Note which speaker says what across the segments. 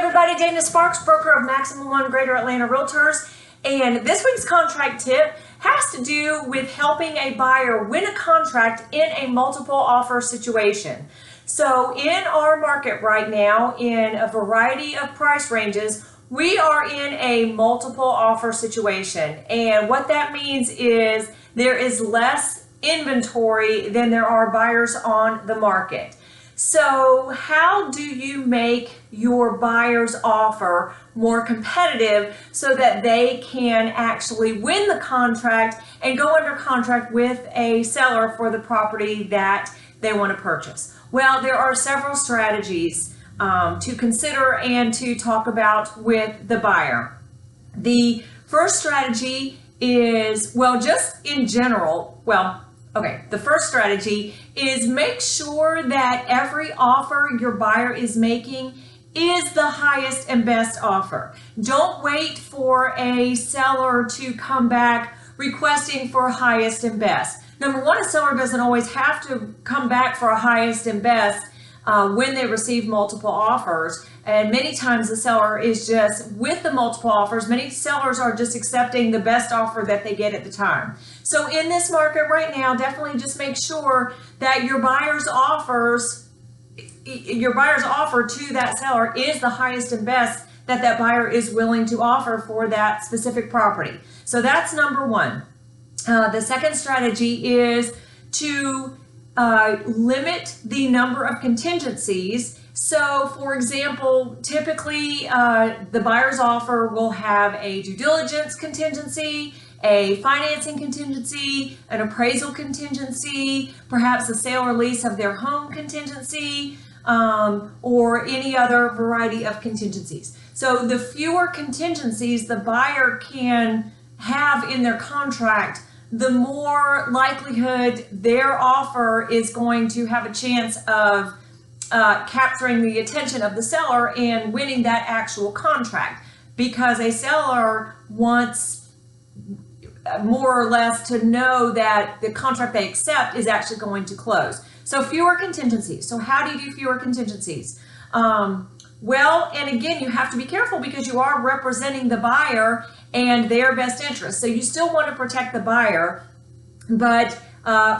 Speaker 1: everybody, Dana Sparks, broker of Maximum One Greater Atlanta Realtors, and this week's contract tip has to do with helping a buyer win a contract in a multiple offer situation. So in our market right now, in a variety of price ranges, we are in a multiple offer situation, and what that means is there is less inventory than there are buyers on the market. So how do you make your buyer's offer more competitive so that they can actually win the contract and go under contract with a seller for the property that they want to purchase? Well, there are several strategies to consider and to talk about with the buyer. The first strategy is, just in general, the first strategy is make sure that every offer your buyer is making is the highest and best offer. Don't wait for a seller to come back requesting for highest and best. Number one, a seller doesn't always have to come back for a highest and best when they receive multiple offers. And many times the seller is just, with the multiple offers, many sellers are just accepting the best offer that they get at the time. So in this market right now, definitely just make sure that your buyer's offer to that seller is the highest and best that buyer is willing to offer for that specific property. So that's number one. The second strategy is to limit the number of contingencies. So for example, typically the buyer's offer will have a due diligence contingency, a financing contingency, an appraisal contingency, perhaps a sale or lease of their home contingency, or any other variety of contingencies. So the fewer contingencies the buyer can have in their contract, the more likelihood their offer is going to have a chance of capturing the attention of the seller and winning that actual contract, because a seller wants more or less to know that the contract they accept is actually going to close. So fewer contingencies. So how do you do fewer contingencies? And again, you have to be careful because you are representing the buyer and their best interest. So you still want to protect the buyer, but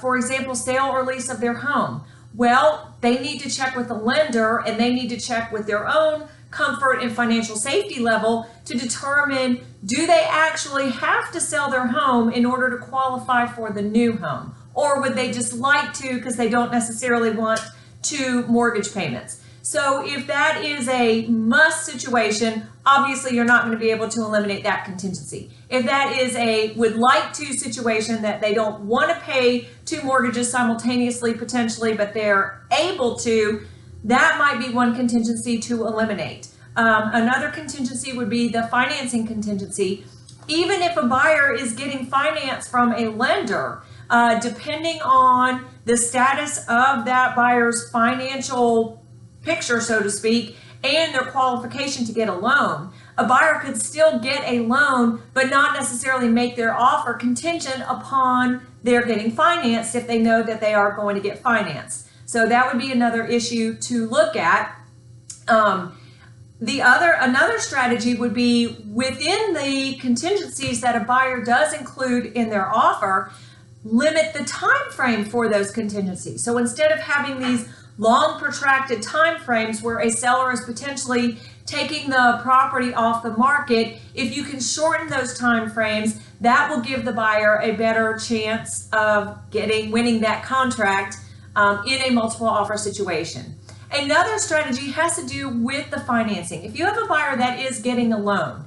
Speaker 1: for example, sale or lease of their home. Well, they need to check with the lender and they need to check with their own comfort and financial safety level to determine, do they actually have to sell their home in order to qualify for the new home? Or would they just like to because they don't necessarily want 2 mortgage payments? So if that is a must situation, obviously you're not going to be able to eliminate that contingency. If that is a would like to situation that they don't want to pay 2 mortgages simultaneously potentially, but they're able to, that might be one contingency to eliminate. Another contingency would be the financing contingency. Even if a buyer is getting finance from a lender, depending on the status of that buyer's financial picture, so to speak, and their qualification to get a loan, a buyer could still get a loan but not necessarily make their offer contingent upon their getting financed if they know that they are going to get financed. So that would be another issue to look at. Another strategy would be within the contingencies that a buyer does include in their offer, limit the time frame for those contingencies. So instead of having these long protracted time frames where a seller is potentially taking the property off the market, if you can shorten those time frames, that will give the buyer a better chance of winning that contract in a multiple offer situation. Another strategy has to do with the financing. If you have a buyer that is getting a loan,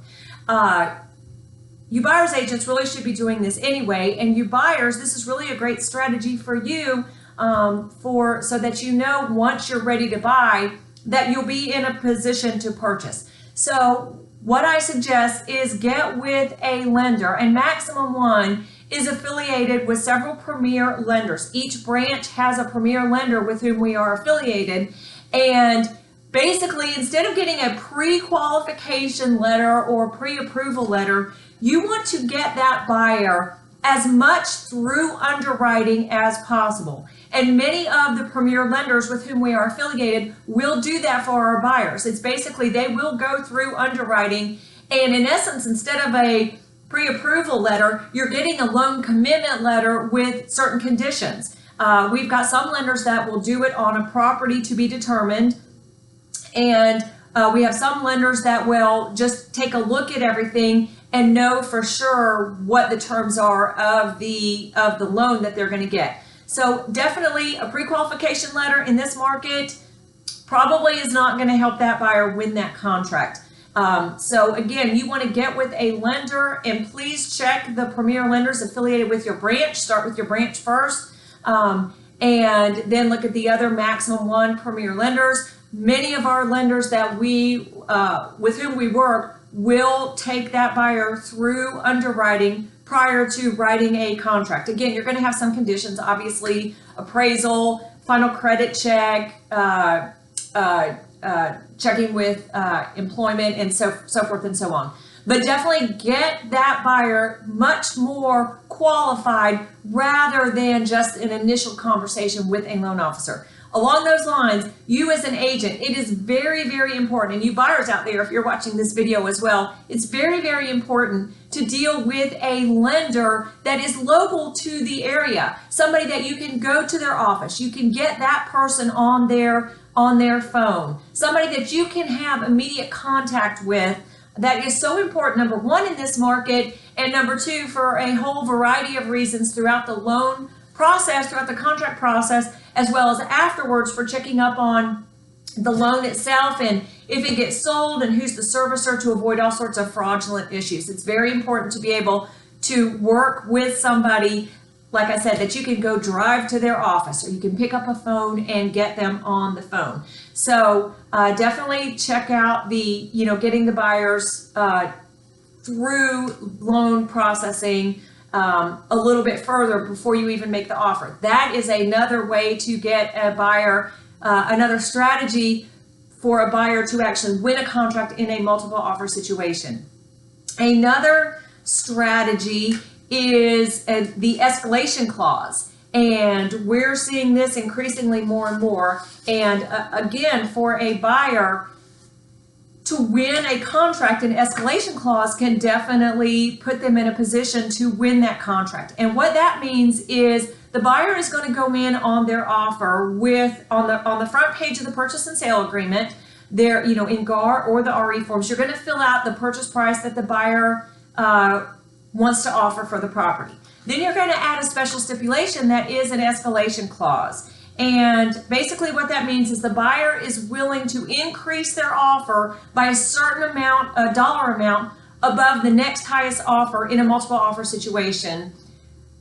Speaker 1: you buyer's agents really should be doing this anyway, and you buyers, this is really a great strategy for you so that you know once you're ready to buy that you'll be in a position to purchase. So what I suggest is get with a lender, and Maximum One is affiliated with several premier lenders. Each branch has a premier lender with whom we are affiliated, and basically instead of getting a pre-qualification letter or pre-approval letter, you want to get that buyer as much through underwriting as possible. And many of the premier lenders with whom we are affiliated will do that for our buyers. It's basically they will go through underwriting, and in essence, instead of a pre-approval letter, you're getting a loan commitment letter with certain conditions. We've got some lenders that will do it on a property to be determined, and we have some lenders that will just take a look at everything and know for sure what the terms are of the loan that they're going to get. So definitely a pre-qualification letter in this market probably is not going to help that buyer win that contract. So again, you want to get with a lender, and please check the premier lenders affiliated with your branch. Start with your branch first, and then look at the other maximum one premier lenders. Many of our lenders that we with whom we work will take that buyer through underwriting prior to writing a contract. Again, you're going to have some conditions, obviously, appraisal, final credit check, checking with employment, and so forth and so on. But definitely get that buyer much more qualified rather than just an initial conversation with a loan officer. Along those lines, you as an agent, it is very, very important, and you buyers out there, if you're watching this video as well, it's very, very important to deal with a lender that is local to the area, somebody that you can go to their office, you can get that person on their phone, somebody that you can have immediate contact with. That is so important, number one, in this market, and number two, for a whole variety of reasons throughout the loan process, throughout the contract process, as well as afterwards for checking up on the loan itself and if it gets sold and who's the servicer, to avoid all sorts of fraudulent issues. It's very important to be able to work with somebody, like I said, that you can go drive to their office, or you can pick up a phone and get them on the phone. So definitely check out the, getting the buyers through loan processing a little bit further before you even make the offer. That is another way to get a buyer, another strategy for a buyer to actually win a contract in a multiple offer situation. Another strategy is the escalation clause, and we're seeing this increasingly more and more. And again, for a buyer to win a contract, an escalation clause can definitely put them in a position to win that contract. And what that means is the buyer is going to go in on their offer with on the front page of the purchase and sale agreement, there, in GAR or the RE forms, you're going to fill out the purchase price that the buyer wants to offer for the property. Then you're going to add a special stipulation that is an escalation clause. And basically what that means is the buyer is willing to increase their offer by a certain amount, a dollar amount, above the next highest offer in a multiple offer situation.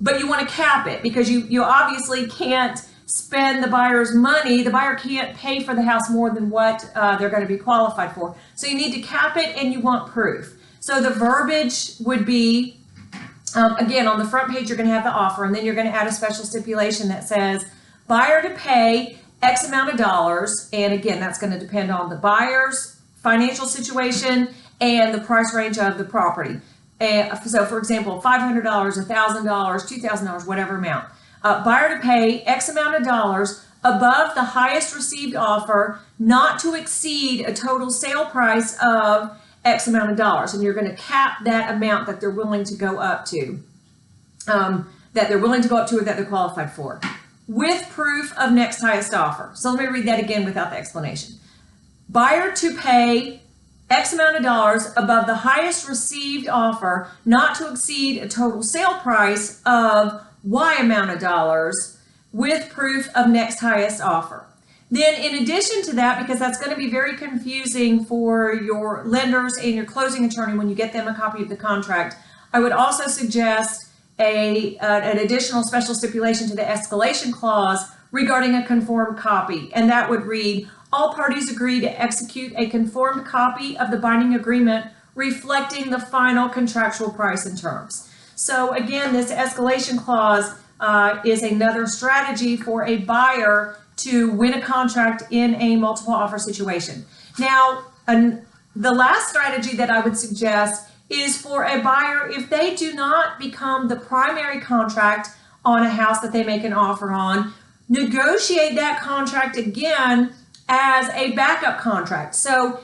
Speaker 1: But you want to cap it, because you obviously can't spend the buyer's money. The buyer can't pay for the house more than what they're going to be qualified for. So you need to cap it, and you want proof. So the verbiage would be, again, on the front page, you're going to have the offer, and then you're going to add a special stipulation that says, buyer to pay X amount of dollars, and again, that's going to depend on the buyer's financial situation and the price range of the property. So, for example, $500, $1,000, $2,000, whatever amount. Buyer to pay X amount of dollars above the highest received offer, not to exceed a total sale price of X amount of dollars, and you're going to cap that amount that they're willing to go up to, or that they're qualified for, with proof of next highest offer. So let me read that again without the explanation. Buyer to pay X amount of dollars above the highest received offer, not to exceed a total sale price of Y amount of dollars, with proof of next highest offer. Then in addition to that, because that's going to be very confusing for your lenders and your closing attorney when you get them a copy of the contract, I would also suggest an additional special stipulation to the escalation clause regarding a conformed copy. And that would read, all parties agree to execute a conformed copy of the binding agreement reflecting the final contractual price and terms. So again, this escalation clause is another strategy for a buyer to win a contract in a multiple offer situation. Now, the last strategy that I would suggest is for a buyer, if they do not become the primary contract on a house that they make an offer on, negotiate that contract again as a backup contract. So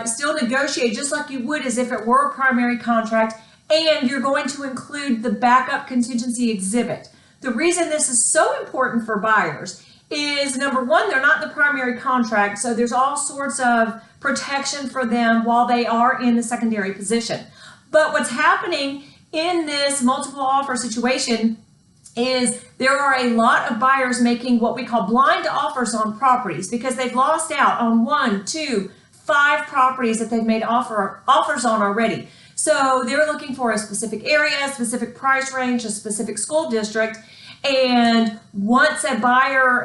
Speaker 1: still negotiate just like you would as if it were a primary contract, and you're going to include the backup contingency exhibit. The reason this is so important for buyers is, number one, they're not the primary contract, so there's all sorts of protection for them while they are in the secondary position. But what's happening in this multiple offer situation is there are a lot of buyers making what we call blind offers on properties because they've lost out on 1, 2, 5 properties that they've made offers on already. So they're looking for a specific area, a specific price range, a specific school district. And once a buyer,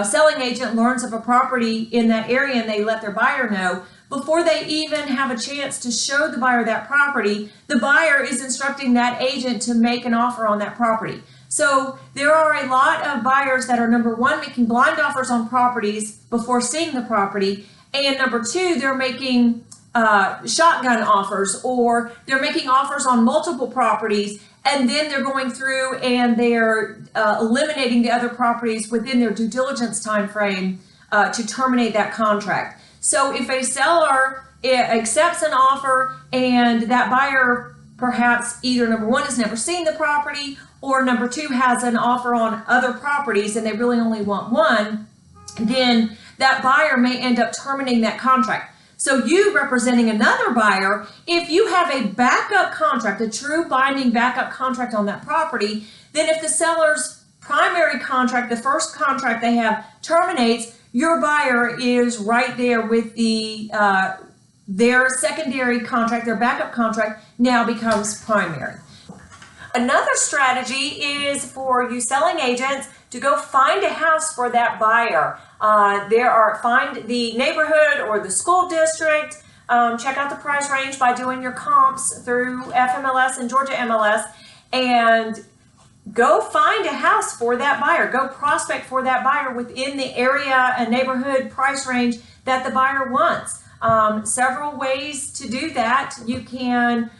Speaker 1: selling agent learns of a property in that area and they let their buyer know, before they even have a chance to show the buyer that property, the buyer is instructing that agent to make an offer on that property. So there are a lot of buyers that are, number one, making blind offers on properties before seeing the property, and number two, they're making shotgun offers, or they're making offers on multiple properties, and then they're going through and they're eliminating the other properties within their due diligence time frame to terminate that contract. So if a seller accepts an offer and that buyer perhaps either, number one, has never seen the property, or number two, has an offer on other properties and they really only want one, then that buyer may end up terminating that contract. So you representing another buyer, if you have a backup contract, a true binding backup contract on that property, then if the seller's primary contract, the first contract they have, terminates, your buyer is right there with the their secondary contract, their backup contract now becomes primary. Another strategy is for you selling agents to go find a house for that buyer. Find the neighborhood or the school district, check out the price range by doing your comps through FMLS and Georgia MLS, and go find a house for that buyer. Go prospect for that buyer within the area and neighborhood price range that the buyer wants. Several ways to do that. You can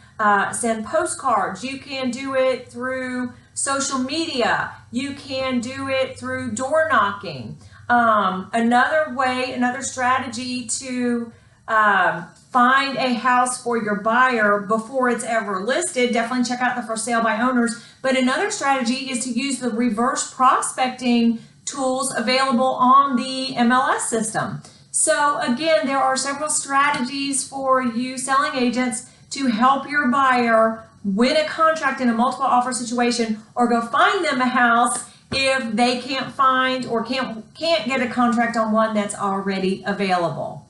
Speaker 1: send postcards. You can do it through social media. You can do it through door knocking. Another strategy to find a house for your buyer before it's ever listed, definitely check out the for sale by owners. But another strategy is to use the reverse prospecting tools available on the MLS system. So again, there are several strategies for you selling agents to help your buyer win a contract in a multiple offer situation, or go find them a house if they can't find or can't get a contract on one that's already available.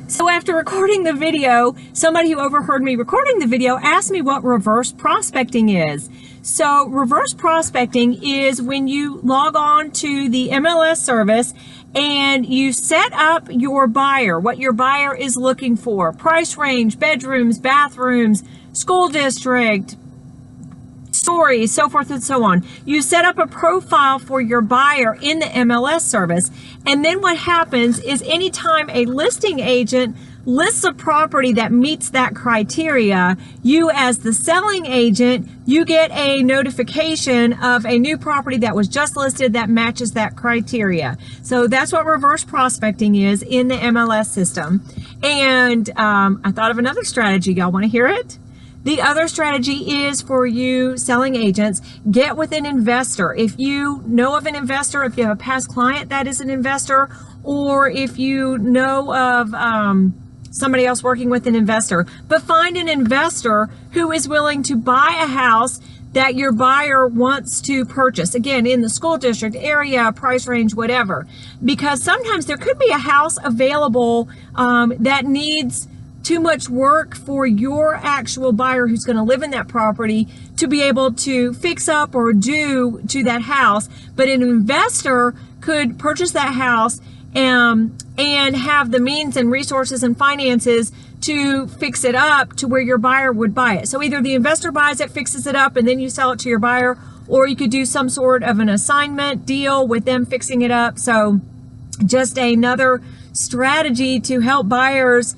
Speaker 1: So after recording the video, somebody who overheard me recording the video asked me what reverse prospecting is. So reverse prospecting is when you log on to the MLS service and you set up your buyer, what your buyer is looking for, price range, bedrooms, bathrooms, school district, stories, so forth and so on. You set up a profile for your buyer in the MLS service, and then what happens is anytime a listing agent lists a property that meets that criteria, you as the selling agent, you get a notification of a new property that was just listed that matches that criteria. So that's what reverse prospecting is in the MLS system. And I thought of another strategy. Y'all want to hear it? The other strategy is for you selling agents, get with an investor. If you know of an investor, if you have a past client that is an investor, or if you know of somebody else working with an investor, but find an investor who is willing to buy a house that your buyer wants to purchase. Again, in the school district, area, price range, whatever. Because sometimes there could be a house available that needs too much work for your actual buyer who's going to live in that property to be able to fix up or do to that house. But an investor could purchase that house and have the means and resources and finances to fix it up to where your buyer would buy it. So either the investor buys it, fixes it up, and then you sell it to your buyer, or you could do some sort of an assignment deal with them fixing it up. So just another strategy to help buyers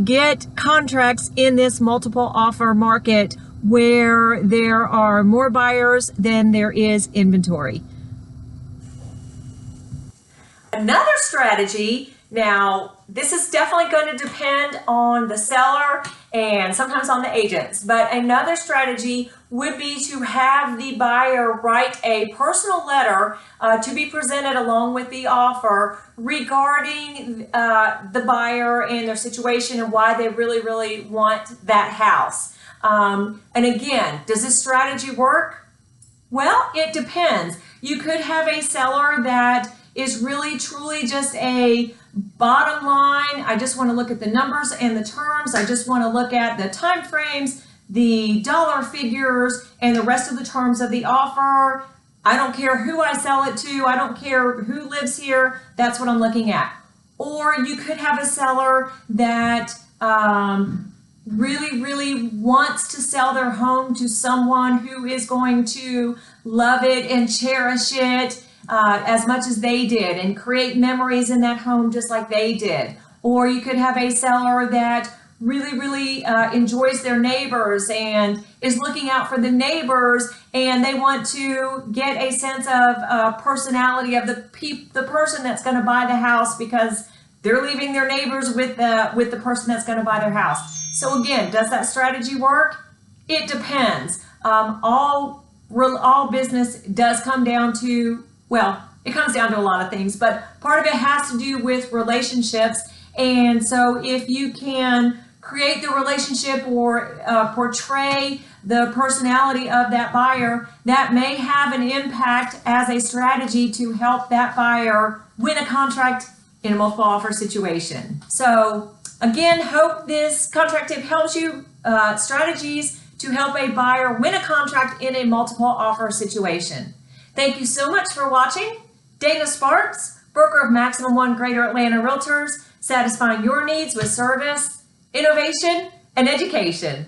Speaker 1: get contracts in this multiple offer market where there are more buyers than there is inventory. Another strategy, now this is definitely going to depend on the seller and sometimes on the agents, but another strategy would be to have the buyer write a personal letter to be presented along with the offer regarding the buyer and their situation and why they really want that house. And again, does this strategy work? Well, it depends. You could have a seller that is really truly just a bottom line. I just want to look at the numbers and the terms. I just want to look at the time frames, the dollar figures, and the rest of the terms of the offer. I don't care who I sell it to. I don't care who lives here. That's what I'm looking at. Or you could have a seller that really wants to sell their home to someone who is going to love it and cherish it as much as they did and create memories in that home just like they did. Or you could have a seller that really enjoys their neighbors and is looking out for the neighbors, and they want to get a sense of personality of the person that's going to buy the house because they're leaving their neighbors with the person that's going to buy their house. So again, does that strategy work? It depends. All business does come down to, well, it comes down to a lot of things, but part of it has to do with relationships. And so if you can create the relationship or portray the personality of that buyer, that may have an impact as a strategy to help that buyer win a contract in a multiple offer situation. So again, hope this contract tip helps you. Strategies to help a buyer win a contract in a multiple offer situation. Thank you so much for watching. Dana Sparks, broker of Maximum One Greater Atlanta Realtors, satisfying your needs with service, innovation, and education.